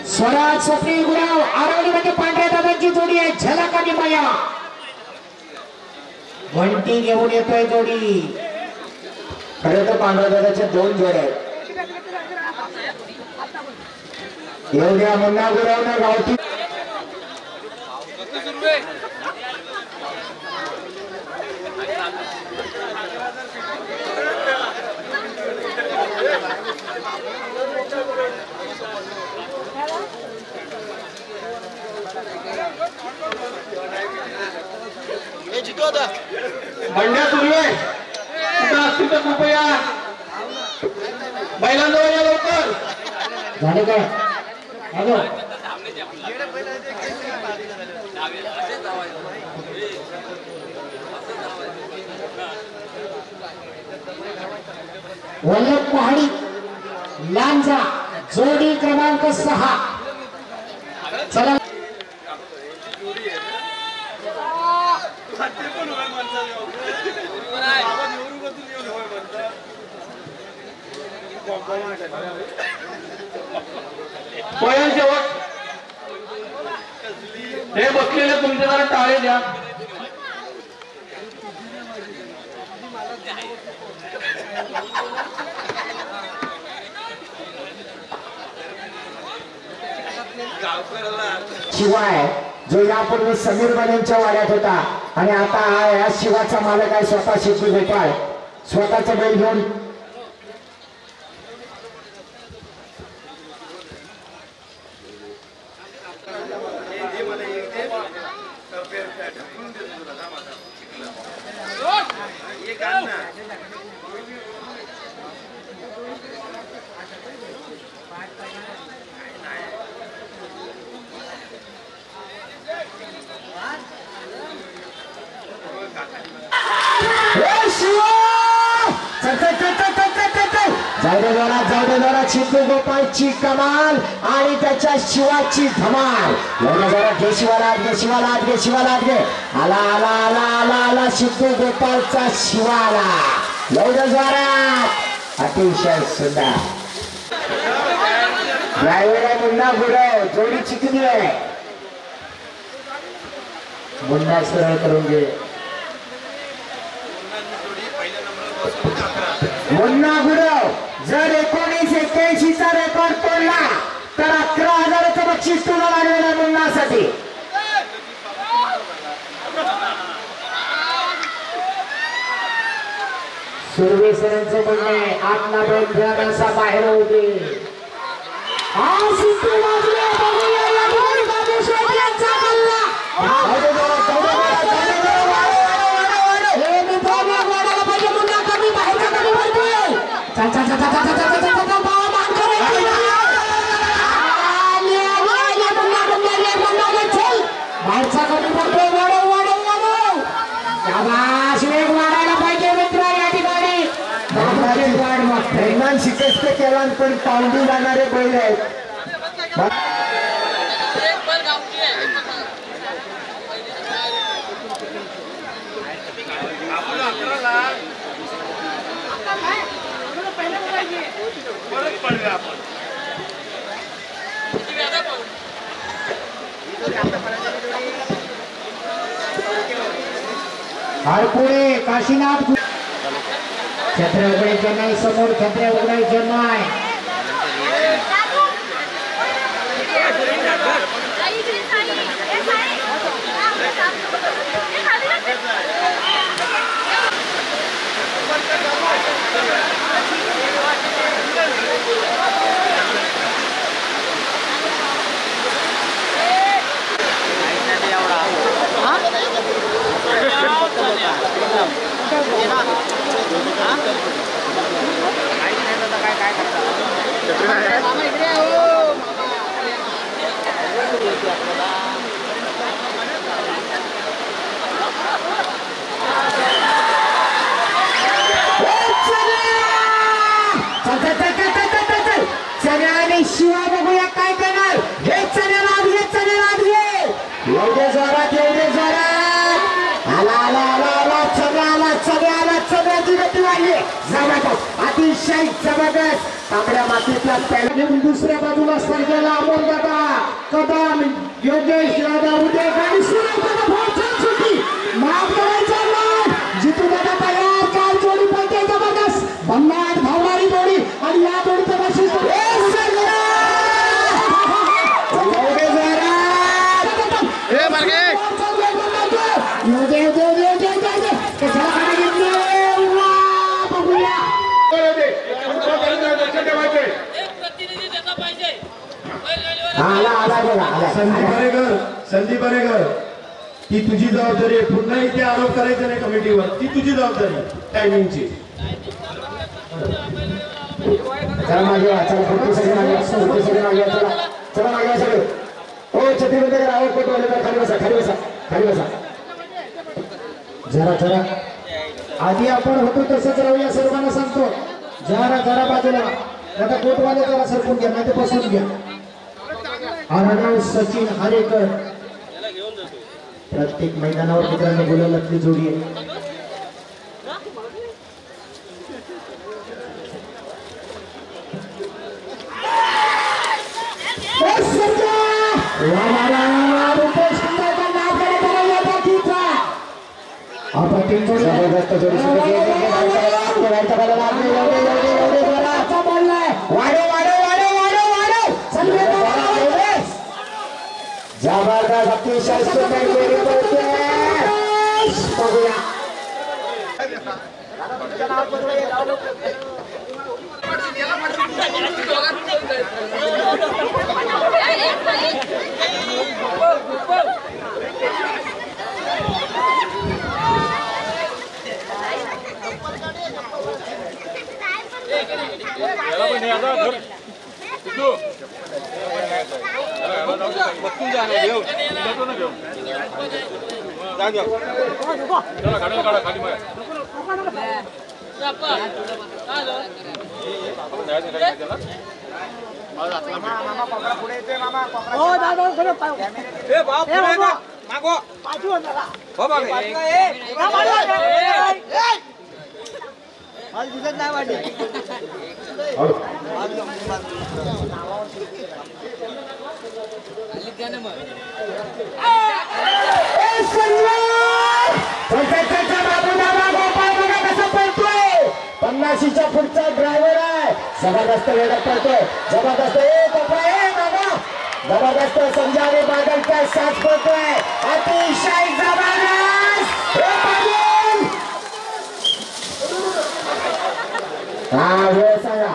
स्वराज स्वप्नील गुराव आरवलीमध्ये पांढऱ्या दादांची जोडी आहे झलक आणि माया घंटी घेऊन येतोय जोडी खरं तर पांढऱ्या दादाच्या दोन जोड्या आहेत एवढ्या मुन्ना गुरावनं गावठी बंड्या सुरू आहे कुठं असतील तर कृपया बैलांजवळ या लवकर झाले काय हॅलो वल्लभ पहाडी लांजा जोडी क्रमांक 6 चला स्वयंसेवक हे बसलेले तुमचे जरा टाळे द्या शिवाय जो यापूर्वी समीर बनेंच्या वाड्यात होता आणि आता हा या शिवाचा मालक आहे स्वतः शिवजी गोपाळ स्वतःचा बैल घेऊन चिंटू गोपाळची कमाल आणि त्याच्या शिवाची धमाल जरा शिवाला घे आला आला आला आला आला चिंटू गोपाळचा शिवाला एवढं जोरात अतिशय सुंदर ड्रायव्हर मुन्ना गुरव जोडी चिकनी आहे मुन्ना सरळ करून घे मुन्ना गुरव जर 1981 चा रेकॉर्ड तोडला तर 11,000चं बक्षीस तुला लागलेलं मुन्नासाठी सुरवेसरांचं म्हणणे आतला बैल जरासा बाहेर होते शिकस्त केला पण पावडी जाणारे बैल आहेत पुढे काशीनाथ छत्र उघडे चेन्नई समोर छत्र उघडे चेन्नई शिवा बघूया काय करणार हे चण्याला एवढे जोरात आला चण्याची गती वाढली जबरदस्त अतिशय जबरदस्त तांबड्या मातीतला पहिला दुसऱ्या बाजूला स्पर्धेला अमोल दादा कदम योगेश दादा उदय आणि माफ करायचा नाही जितू दादा तयार चार जोडी पळते जबरदस्त भन्नाट धावणारी जोडी आणि या जोडीचं बक्षीस संदीप अरेगर ती तुझी जबाबदारी आहे पुन्हा इथे आरोप करायचा नाही कमिटीवर ती तुझी जबाबदारी टायमिंगची चला मागे वा, चला पुढची सगळी मागे वा, पुढची सगळी मागे वा, चला चला मागे वा सगळे हो छत्री बंद करा हो कोटवाले खाली बसा खाली बसा खाली बसा जरा जरा आधी आपण होतो तसंच राहूया सर्वांना सांगतो जरा जरा बाजूला आता कोटवाले जरा सरकून घ्या नाही बसून घ्या आरणाव सचिन हारेकर प्रत्येक मैदानावर मित्रांनो गुलालातली जोडी आहे जबरदस्त जोडी जबरदस्त अतिशय सुंदर जोडी पळते बघूया पन्नाशीच्या पुढचा ड्रायव्हर आहे जबरदस्त वेगात पळतोय जबरदस्त जबरदस्त संजारी बादल काय साथ पळतोय अतिशय जबरदस्त हा वेळ सांगा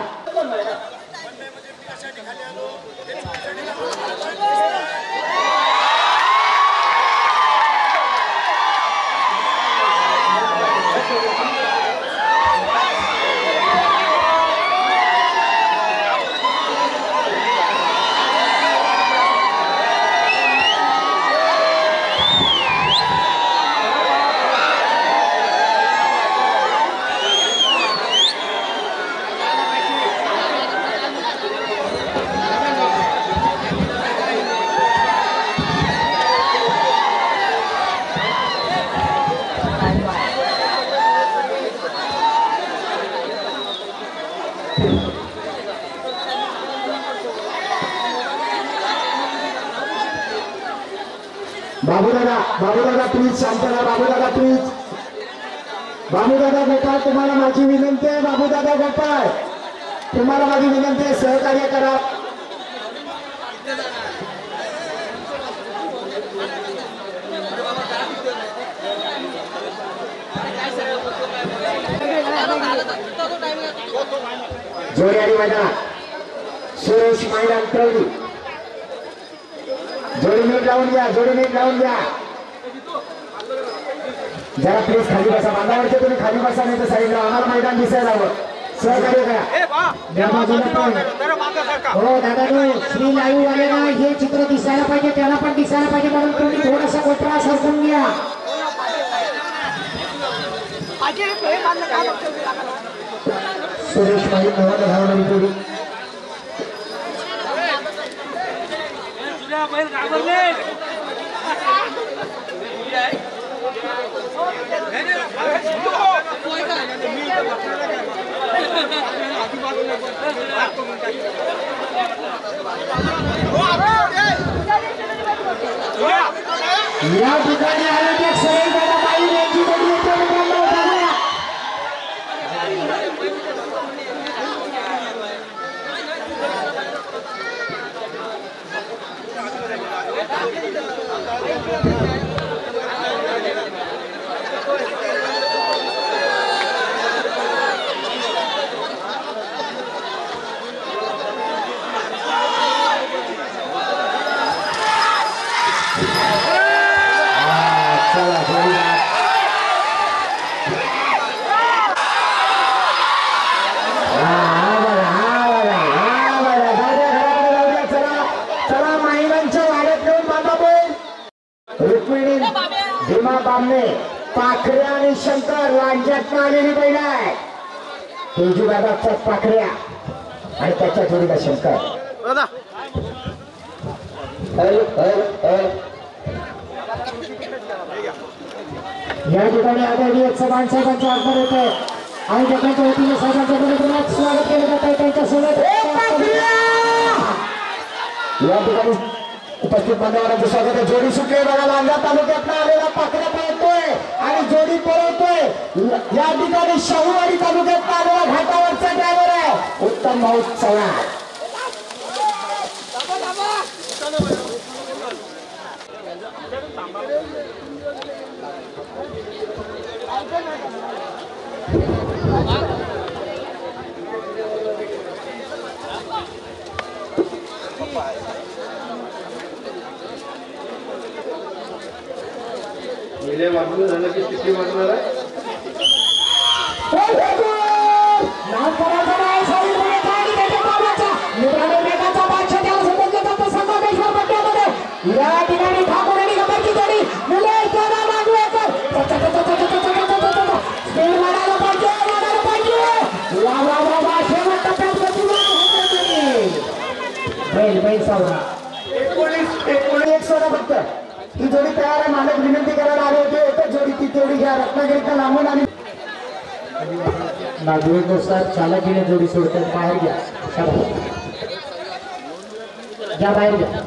बाबूदादा प्लीज शांत राहा बाबूदादा प्लीज बाबूदादा गोपाळ तुम्हाला माझी विनंती आहे बाबूदादा गोपाळ तुम्हाला माझी विनंती आहे सहकार्य करा जोड्याने मैदानात सुरेश मैदान प्रौढी जोडी नीट लावून घ्या जरा प्लीज खाली बसा बांधावरचे तुम्ही खाली बसा नाही तर साईडला आम्हाला मैदान दिसायला हवं सहकार्य करा हो दादा श्री लाईव्ह वालेला हे चित्र दिसायला पाहिजे त्याला पण दिसायला पाहिजे म्हणून तुम्ही थोडासा कोपरा सरकून घ्या सुरेश भाई नवा धावणारी जोडी या ठिकाणी आयोजक सई दादाबाई यांची जोडी येते मित्रांनो. बघूया. चला जोडीदार. चला महिलांच्या वाड्यात घेऊन बांधा बोल. रुक्मिणी भीमा बामणे पाखऱ्या आणि शंकर राज्यात आलेली बैल आहे. तेजू दादाचा पाखऱ्या आणि त्याच्या जोडीला शंकर. या ठिकाणी आदरणीय चव्हाण साहेबांचे आगमन होत आहे आणि जगाच्या वतीने साहेबांच्या बरोबर स्वागत केलं जात आहे. त्यांच्यासोबत या ठिकाणी उपस्थित मान्यवरांचं स्वागत आहे. जोडी सुटली बघा. लांजा तालुक्यात आलेला पाखऱ्या पळतोय आणि जोडी पळवतोय. या ठिकाणी शाहूवाडी तालुक्यात आलेला घाटावरचा ड्रायव्हर आहे उत्तम भाऊ चव्हाण. मिले वाजून झालं की किती वाजणार आहे? या ठिकाणी ठाकूर आणि गब्बरची जोडी मुले जोडा मागवेकर स्पीड मारायला पाहिजे. वा वा वा वा शेवट टप्प्यात बैल बैल सावरा 19 सोडा फक्त. ही जोडी तयार आहे. मालक विनंती करायला आले होते. एकच जोडी ती तेवढी घ्या. रत्नागिरीचा लांबून आणि नागरिकनुसार चालकीने जोडी सोडतात. बाहेर घ्या. घ्या बाहेर घ्या.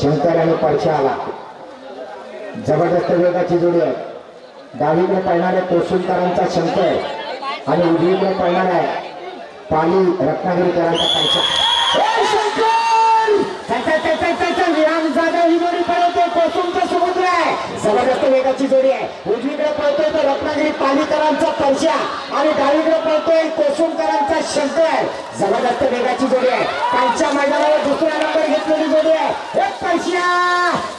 शंकर आणि परशा आला. जबरदस्त वेगाची जोडी आहे. डावीकडे पळणाऱ्या कोसुलकरांचा शंकर आणि उजवीकडे पळणार आहे पाली रत्नागिरीकरांचा परशा. ही जोडी पळवते. कोसुमचा समुद्र आहे. जबरदस्त वेगाची जोडी आहे. उजवीकडे पळतोय तर रत्नागिरी पालीकरांचा परशा आणि डावीकडे पळतोय कोसुमकरांचा शंकर. जबरदस्त वेगाची जोडी आहे. त्यांच्या मैदानावर दुसरा नंबर घेतलेली जोडी आहे. एक परशा.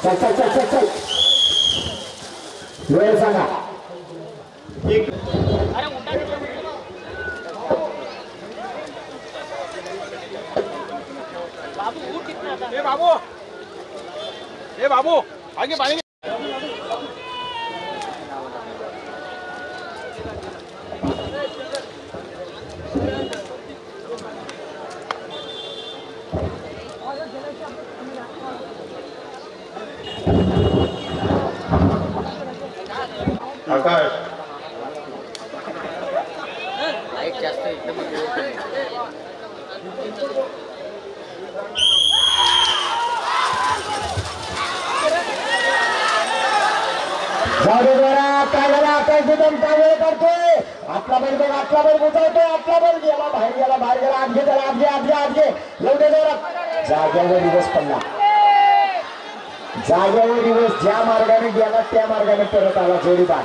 चल चल चल चल चल. वेळ सांगा. बाबू आगे पानी आकाश आकाश गुदम का वेळ करतोय. आपला बैल बघ. आपला बैल बुजवतोय. आपला बैल गेला बाहेर गेला बाहेर गेला. आत घे त्याला. आत घे आत घे आत घे. लवडे जोरात. जाग्यावर दिवस पडला. जाग्यावर दिवस ज्या मार्गाने गेला त्या मार्गाने परत आला जोडीदार.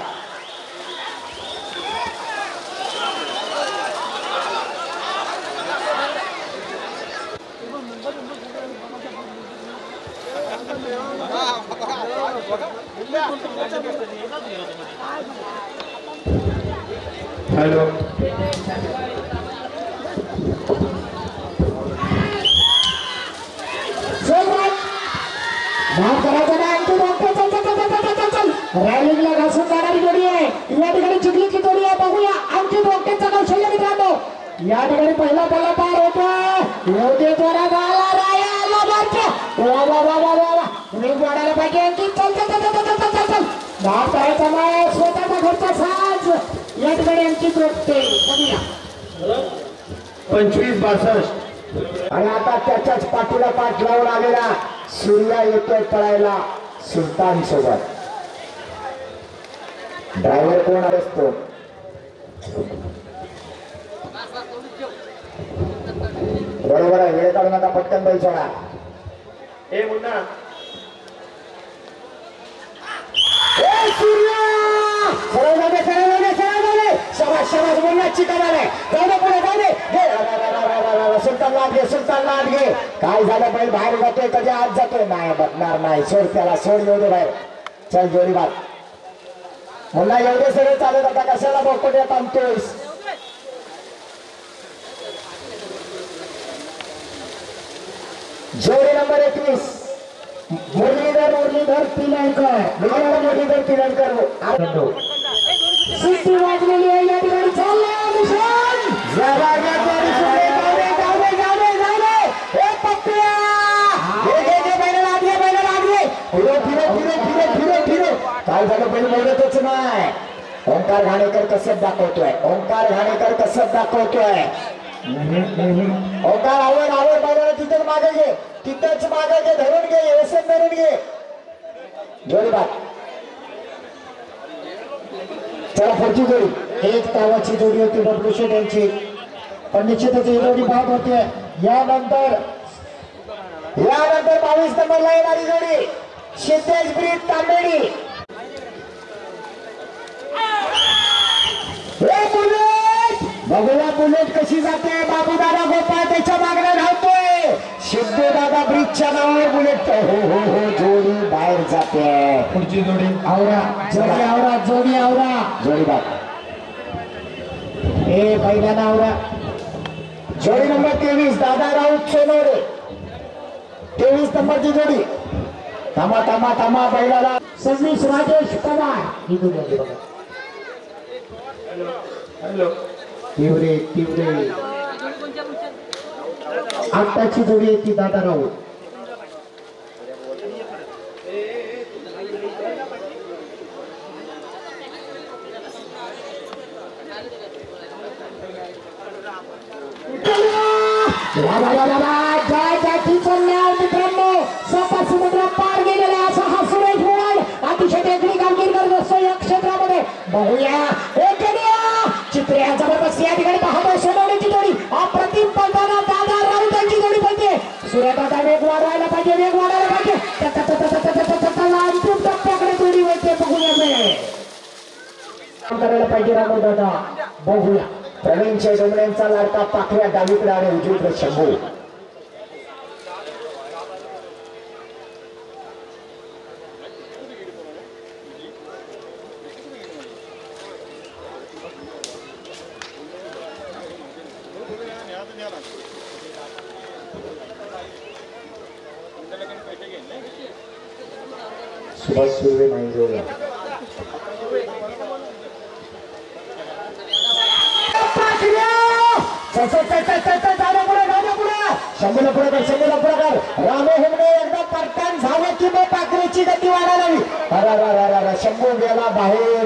हॅलो रॅलिंगला घासून जाणारी जोडी आहे. या ठिकाणी चिखलीची जोडी आहे. बघूया आणखी मोठ्याचा कौशल्य मित्रांनो. या ठिकाणी पहिला पहिला पार होतो. योग्य जोरा गाला राया आला बारच्या. वा वा वा वा वा. वेग वाढायला पाहिजे आणखी चल चल चल चल चल चल चल धाव करायचा नाही स्वतःचा घरचा साज या ठिकाणी आणखी रोखते 25-62 आणि आता त्याच्याच पाठीला पाठ लावून आलेला सूर्या येतोय पळायला सुलतान सोबत ड्रायव्हर कोण असतो बरोबर आहे वेळ काढून आता पटकन बैल सोडा हे मुन्ना सूर्या सरळ जाऊ दे सरळ जाऊ दे सरळ जाऊ दे शाबास शाबास बोलण्यात चिकन आलाय जाऊ दे पुढे जाऊ दे सुलतान लाट घे काय झालं बैल बाहेर जातोय कधी आत जातोय नाही बघणार नाही सोड त्याला सोड येऊ दे बाहेर चल जोडी बात मुन्ना एवढे सगळे चालत आता कशाला बोकड्यात आणतोयस जोडी नंबर 21 मुरलीधर पिलनकर सिटी वाजलेली आहे या ठिकाणी चाललंय मिशन काय झालं बैल बोलतच नाही ओंकार घाणेकर कसं दाखवतोय ओंकार आवड बैलाला तिथंच मागे घे धरून घे व्यसन धरून घे जोडी बात चला पुढची जोडी एक तावाची जोडी होती डब्ल्यू शेट यांची पण निश्चितच ही जोडी बाद होते यानंतर 22 नंबरला येणारी जोडी सिद्धेश ब्रीद तांबेडी बघूया बुलेट कशी जाते बाबूदादा गोपाळ त्याच्या मागण्या धावतोय सिद्धूदादा ब्रिजच्या नावावर बुलेट हो जोडी बाहेर जाते पुढची जोडी आवरा जोडी बात ए पहिल्याना आवरा जोडी नंबर 23 दादा राऊत सोनवरे 23 नंबरची जोडी थांबा बैलाला 26 राजेश पवार ही जोडी आहे बघा हॅलो तीव्रे आत्ताची जोडी आहे ती दादा राऊत मित्रांनो स्वतः समुद्र पार गेलेला असा हा सुरेश मोवाड अतिशय टेकडी कामगिरी करत असतो या क्षेत्रामध्ये बघूया चित्र्या जबरदस्त या ठिकाणी पाहतो सोनवण्याची जोडी अप्रतिम पळताना दादा राऊत यांची जोडी पळते सूर्यदादा वेग वाढवायला पाहिजे अंतिम टप्प्याकडे जोडी वळते बघूया करायला पाहिजे रामो दादा बघूया प्रवीणच्या डोंगऱ्यांचा लाडका पाखऱ्या डावीकडे आणि उजवीकडे शंभू सुभाष सुर्वे नाही जोडला शंभूला पुढे कर रामो हुमणे एकदा पटकन झालं की मग पाखरेची गती वाढायला हवी शंभू गेला बाहेर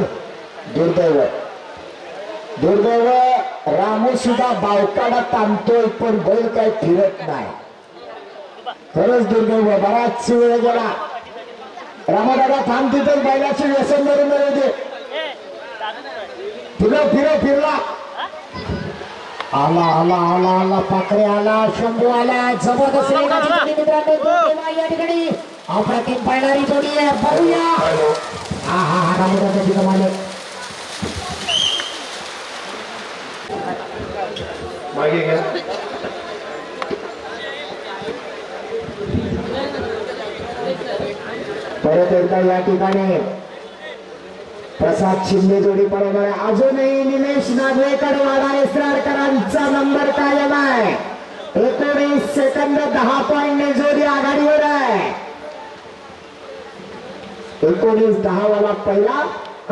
दुर्दैव रामू सुद्धा बावकाडा ताणतोय पण बैल काय फिरत नाही खरंच दुर्दैव बराच वेळ गेला रामादादा थांब तिथं बैलाची व्यसन धरून दे फिरला आला पाखरे आला शंभू आला जबरदस्त मित्रांनो या ठिकाणी अप्रतिम पळणारी जोडी आहे बघूया हा रामदादाची कमाल मागे घ्या परत एकदा या ठिकाणी प्रसाद शिंदे जोडी बरोबर आहे अजूनही निलेश नागवेकर वाडा एसरारकरांचा नंबर कायम आहे 19 सेकंद 10 पॉइंटने जोडी आघाडीवर आहे 19-10 वाला पहिला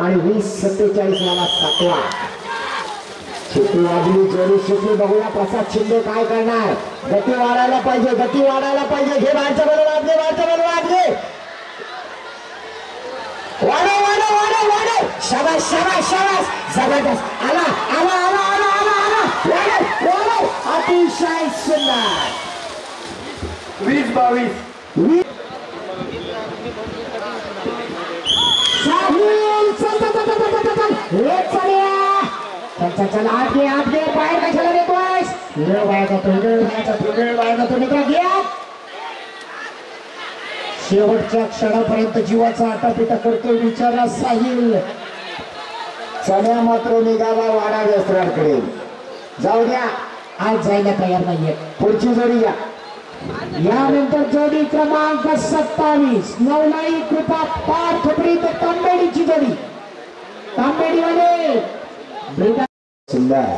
आणि 20-47 वाला सातवा शिटी वाजली जोडी शिटी बघूया प्रसाद शिंदे काय करणार गती वाढायला पाहिजे घे बाहेरच्या बरोबर घे वाडो वाडो वाडो वाडो शाबास शाबास शाबास जबरदस्त आला आला आला आला आला आला वाडो वाडो अतिशय सुंदर 20-22 साहिल चल चल चल चल चल चल लेट चलिया चल चल चल आत घे बाहेर कशाला देतोयस वेळ बाहेर जातो वेळ बाहेर जातो मित्र घ्या शेवटच्या क्षणापर्यंत जीवाचा आटापिटा करतोय विचारा साहिल चण्या मात्र निघाला वाडा वेस्त्रांकडे जाऊ द्या आज जायला तयार नाहीये पुढची जोडी घ्या यानंतर जोडी क्रमांक 27 नवलाई कृपा पार ठोपरी तर तांबेडीची जोडी तांबेडीवाले सुंदर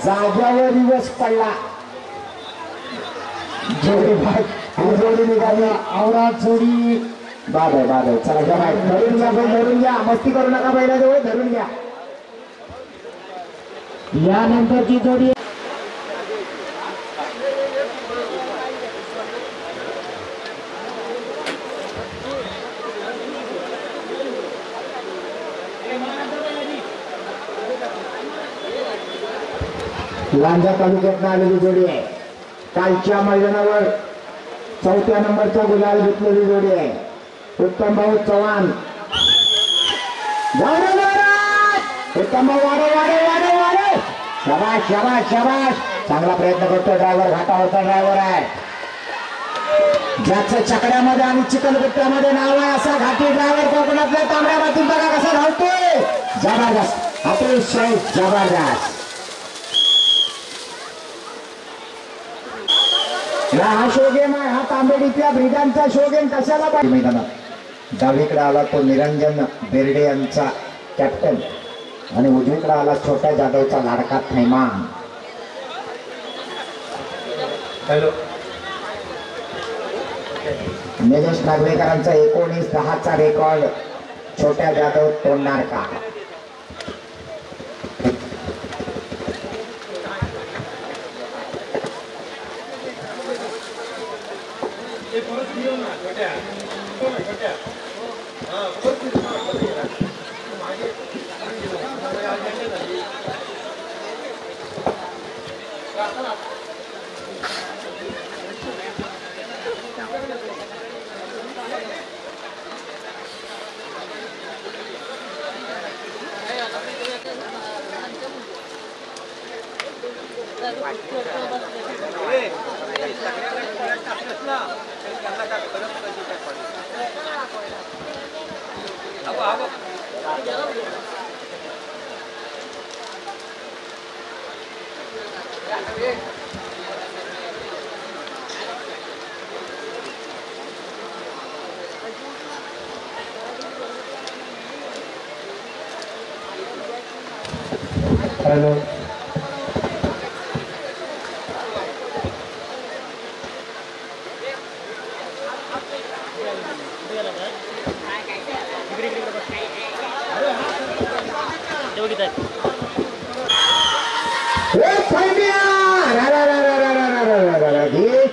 जाग्यावर दिवस पडला जोडी जोडी निघाली आवरा जोडी बाबा चला घ्या बाय धरून घ्या मस्ती करू नका पहिला जवळ धरून घ्या यानंतरची जोडी लांजा तालुक्यात आलेली जोडी आहे कालच्या मैदानावर 4थ्या नंबरचा गुलाल घेतलेली जोडी आहे उत्तम भाऊ चव्हाण उत्तम भाऊ वाडे शाबाश शाबाश शाबाश चांगला प्रयत्न करतो ड्रायव्हर घाटावरचा ड्रायव्हर आहे ज्याचं चकड्यामध्ये आणि चिकलगुट्ट्यामध्ये नाव आहे असा घाटी ड्रायव्हर कोकणातल्या तांबड्या मातीत बघा कसा धावतोय जबरदस्त अतिशय जबरदस्त हा शो गेम आहे हा तांबेडीतल्या ब्रिगांचा शो गेम कशाला पाहिजे मैदानात डावीकडे आला तो निरंजन बेर्डे यांचा कॅप्टन आणि उजवीकडे आला छोट्या जाधवचा लाडका थैमान हॅलो निलेश नागवेकरांचा 19-10चा रेकॉर्ड छोट्या जाधव तोडणार का हॅलो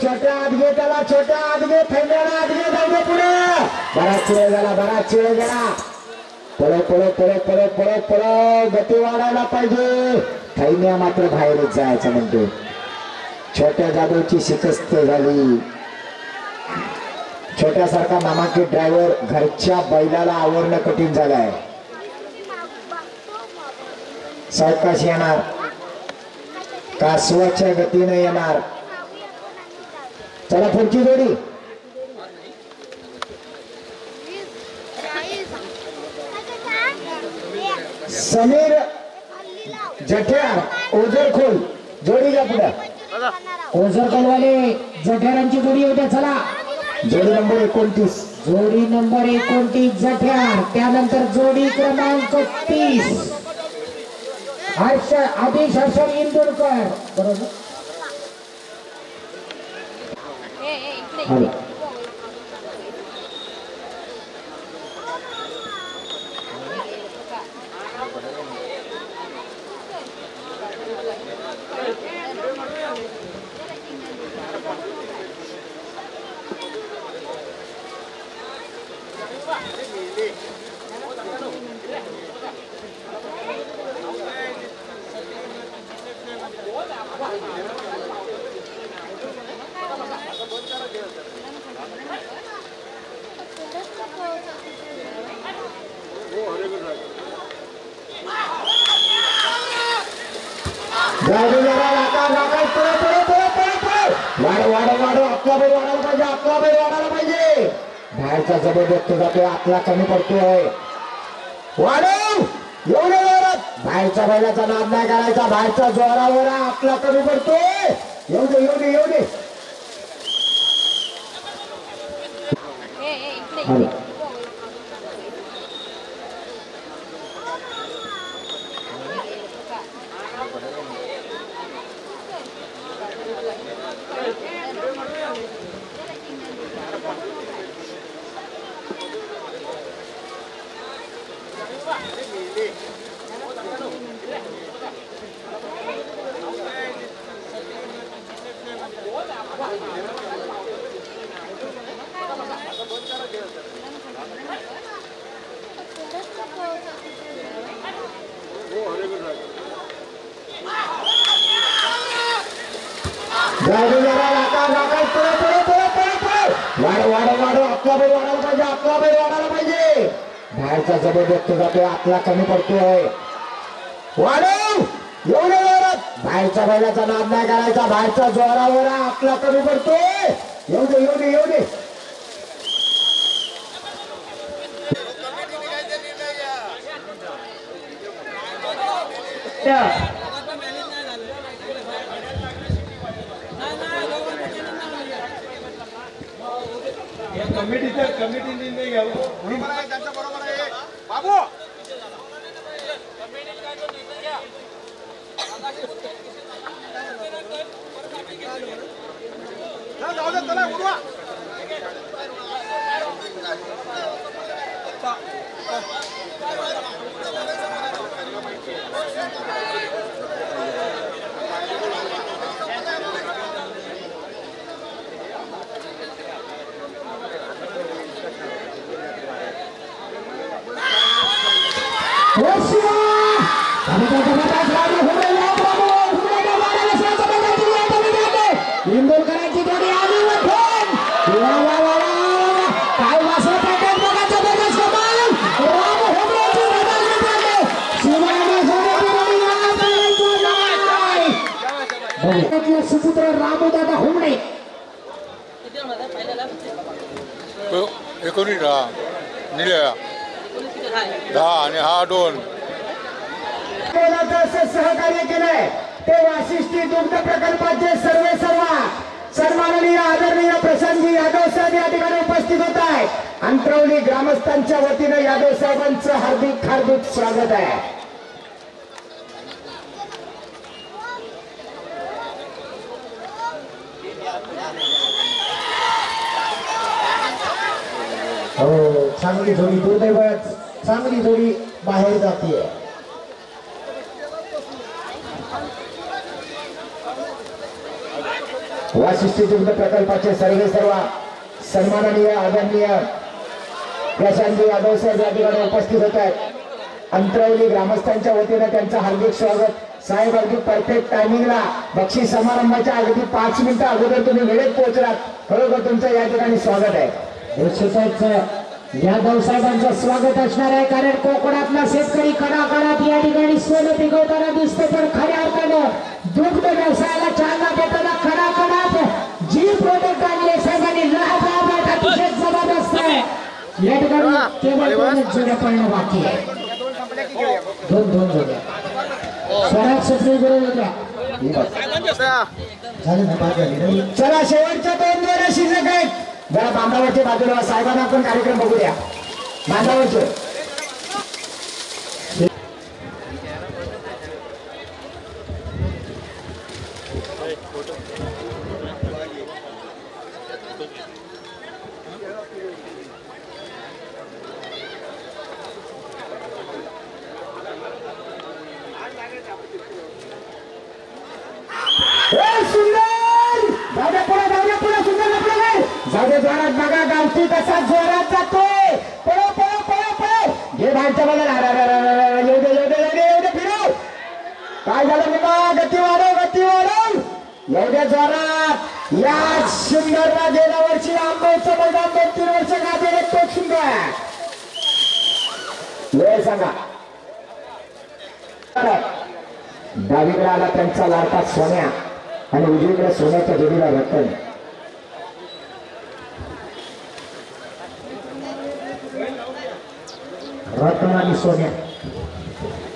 छोट्या आत घे त्याला छोट्या आत घे फैंड्याला आत घे जाऊ दे पुढे बराच वेळ गेला पळो गती वाढायला पाहिजे थैन्या मात्र बाहेरच जायचं म्हणतो छोट्या जाधवची शिकस्त झाली छोट्यासारखा नामांकित ड्रायव्हर घरच्या बैलाला आवरणं कठीण झालंय सावकाश येणार कासवाच्या गतीने येणार चला पुढची जोडी समीर जठ्यार ओझरखोल जोडी घ्या पुढे ओझरकलवाले जठ्यारांची जोडी होत्या. चला जोडी नंबर 29 जोडी नंबर 29 जठ्यार. त्यानंतर जोडी क्रमांक 30 आदेश हर्षद इंदुरकर. बरोबर वाढायला पाहिजे. बाहेरचा जबरदस्त जातोय आतला कमी पडतोय. वाढव एवढे जोरात बाहेरच्या बैलाचा नाद नाही करायचा. बाहेरचा जोरावर आतला कमी पडतोय. एवढे एवढे एवढे वाढायला पाहिजे. बाहेरचा जबरदस्त जातोय आतला कमी पडतोय. वाढव एवढे जोरात बाहेरच्या बैलाचा नाद नाही करायचा. बाहेरचा जोरावर आतला कमी पडतोय. एवढे एवढे एवढे कमिटी निर्णय घ्यावा. त्यांच्या बरोबर आहे बाबू. जाऊ दे चला उडवा. इंदोरकरांची जोडी आली काय वासर पॅटर्न बघा. जबरदस्त कमाल. सुपुत्र रामदादा हुमणे 19 निळ्या 10 आणि हा 2 सहकार्य केलंय ते वाशिष्ठी दुग्ध प्रकल्पाचे सर्व सन्माननीय आदरणीय प्रशांतजी यादव साहेब या ठिकाणी उपस्थित होत आहे. अंतरवली ग्रामस्थांच्या वतीनं यादव साहेबांचं हार्दिक हार्दिक स्वागत आहे. हो चांगली जोडी. दुर्दैवच चांगली जोडी बाहेर जाते. वाशिष्ठी दुग्ध प्रकल्पाचे सर्व सन्माननीय आदरणीय प्रशांतजी यादव साहेब या ठिकाणी उपस्थित होत आहेत. अंतरवली ग्रामस्थांच्या वतीनं त्यांचं हार्दिक स्वागत. साहेब अगदी परफेक्ट टायमिंगला बक्षीस समारंभाच्या अगदी 5 मिनिटं अगोदर तुम्ही वेळेत पोहोचलात. खरोखर तुमचं या ठिकाणी स्वागत आहे. यादव साहेबांचं स्वागत असणार आहे. कारण कोकणातला शेतकरी कणाकणात या ठिकाणी सोनं पिकवताना दिसतो. पण खऱ्या अर्थानं दुग्ध व्यवसायाला चालना देताना कणाकणात जी प्रोडक्ट आणले साहेबांनी अतिशय जबरदस्त आहे. या ठिकाणी केवळ जोड्या पडणं बाकी आहे. दोन जोड्या स्वरात सुटली बरोबर होत्या झाले ना बाद झाली रे. चला शेवटच्या 2 जोड्या शिल्लक आहेत. जरा बांधावरच्या बाजूला साहेबांना आपण कार्यक्रम बघूया. बांधावरचे जाऊ जोरात बघा गावठी कसा जोरात जातोय. पळो पळो पळो पळो घे बाहेरच्या बाजूला येऊ दे फिरव. काय झालं बाबा गती वाढव येऊ दे जोरात. या सुंदरला गेल्या वर्षी आंबोचं मैदान 2-3 वर्ष गाजवले तो सुंदर वेळ सांगा. डावीकडे आला त्यांचा लाडका सोन्या आणि उजवीकडे सोन्याच्या जोडीला रतन. रत्न आणि सोन्या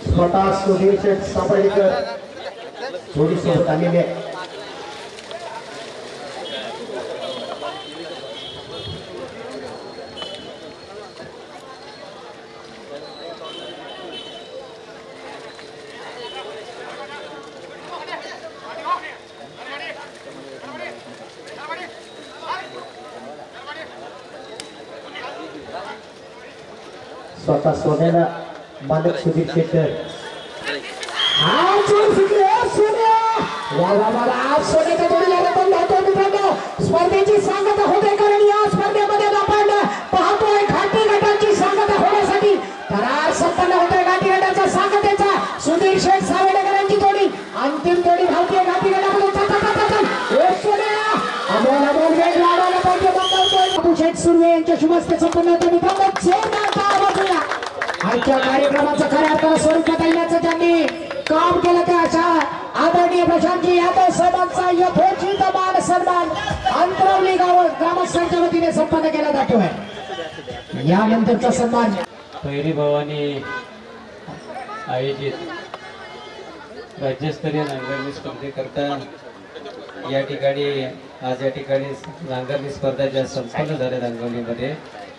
स्वतः सुधीर शेठ साबळेकर जोडी सोबत आलेले. स्वतः सोन्याला मालक सुधीर शेट्टर. सोन्याच्या जोडीला रतन धावतो मित्रांनो. स्पर्धेची सांगता होते कारण या स्पर्धेमध्ये आपण पाहतोय घाटी गटाची सांगता होण्यासाठी करार संपन्न होतोय. घाटी गटाच्या सांगतेचा सुधीर शेठ सावडेकरांची जोडी अंतिम जोडी भारतीय घाटी गटामध्ये अमोल वेग लावायला पाहिजे. शेठ सुर्वे यांच्या शुभस्ते संपन्न होते मित्रांनो. आजच्या कार्यक्रमाचं खऱ्या अर्थानं स्वरूप येण्याचं त्यांनी काम केलं त्या अशा आदरणीय प्रशांतजी यादव साहेबांचा यथोचित मान सन्मान अंतरावली ग्रामस्थांच्या वतीने संपन्न केला जातोय. यानंतरचा सन्मान पहिली भवानी आयोजित राज्यस्तरीय नांगरणी स्पर्धेकरता या ठिकाणी आज या ठिकाणी नांगरणी स्पर्धा ज्या संपन्न झाल्या नांगरणीमध्ये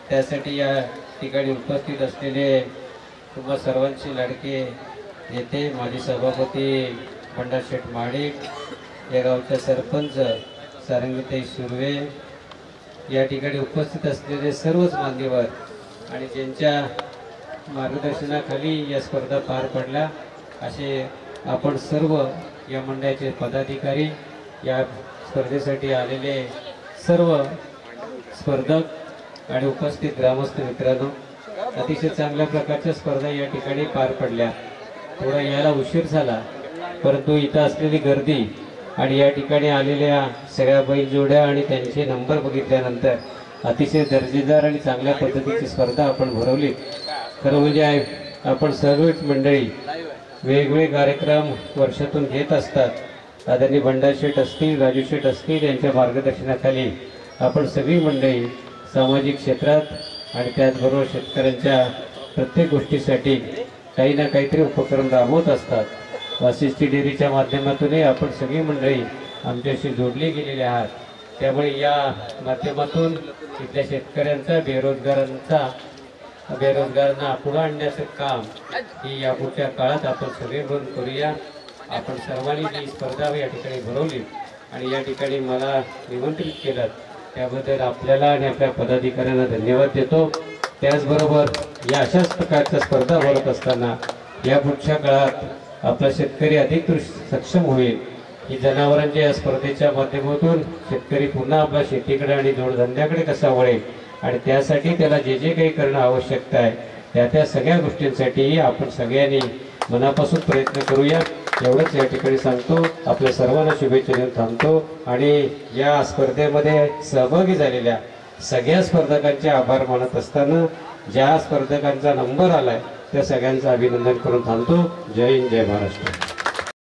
त्यासाठी या ठिकाणी उपस्थित असलेले तुम्हा सर्वांची लाडके नेते माजी सभापती बंडा शेठ महाडिक, या गावच्या सरपंच सारंगीताई सुर्वे, या ठिकाणी उपस्थित असलेले सर्वच मान्यवर आणि ज्यांच्या मार्गदर्शनाखाली या स्पर्धा पार पडल्या असे आपण सर्व या मंडळाचे पदाधिकारी, या स्पर्धेसाठी आलेले सर्व स्पर्धक आणि उपस्थित ग्रामस्थ मित्रांनो, अतिशय चांगल्या प्रकारच्या स्पर्धा या ठिकाणी पार पडल्या. थोडा यायला उशीर झाला, परंतु इथं असलेली गर्दी आणि या ठिकाणी आलेल्या सगळ्या बैलजोड्या आणि त्यांचे नंबर बघितल्यानंतर अतिशय दर्जेदार आणि चांगल्या पद्धतीची स्पर्धा आपण भरवली. खरं म्हणजे आपण सर्वच मंडळी वेगवेगळे कार्यक्रम वर्षातून घेत असतात. आदरणीय बंडा शेठ असतील, राजू शेठ असतील यांच्या मार्गदर्शनाखाली आपण सगळी मंडळी सामाजिक क्षेत्रात आणि त्याचबरोबर शेतकऱ्यांच्या प्रत्येक गोष्टीसाठी काही ना काहीतरी उपक्रम राबवत असतात. वाशिष्ठी डेअरीच्या माध्यमातूनही आपण सगळी मंडळी आमच्याशी जोडली गेलेली आहात. त्यामुळे या माध्यमातून इथल्या शेतकऱ्यांचा बेरोजगारांना पुढे आणण्याचं काम ही यापुढच्या काळात आपण सगळे मिळून करूया. आपण सर्वांनी जी स्पर्धा या ठिकाणी भरवली आणि या ठिकाणी मला निमंत्रित केलं त्याबद्दल आपल्याला आणि आपल्या पदाधिकाऱ्यांना धन्यवाद देतो. त्याचबरोबर या अशाच प्रकारच्या स्पर्धा भरत असताना यापुढच्या काळात आपला शेतकरी अधिक सक्षम होईल. ही जनावरांच्या या स्पर्धेच्या माध्यमातून शेतकरी पुन्हा आपल्या शेतीकडे आणि जोडधंद्याकडे कसा वळेल आणि त्यासाठी त्याला जे जे काही करणं आवश्यकता आहे त्या सगळ्या गोष्टींसाठी आपण सगळ्यांनी मनापासून प्रयत्न करूया. एवढंच या ठिकाणी सांगतो. आपल्या सर्वांना शुभेच्छा देऊन थांबतो आणि या स्पर्धेमध्ये सहभागी झालेल्या सगळ्या स्पर्धकांचे आभार मानत असताना ज्या स्पर्धकांचा नंबर आलाय त्या सगळ्यांचं अभिनंदन करून थांबतो. जय हिंद, जय महाराष्ट्र.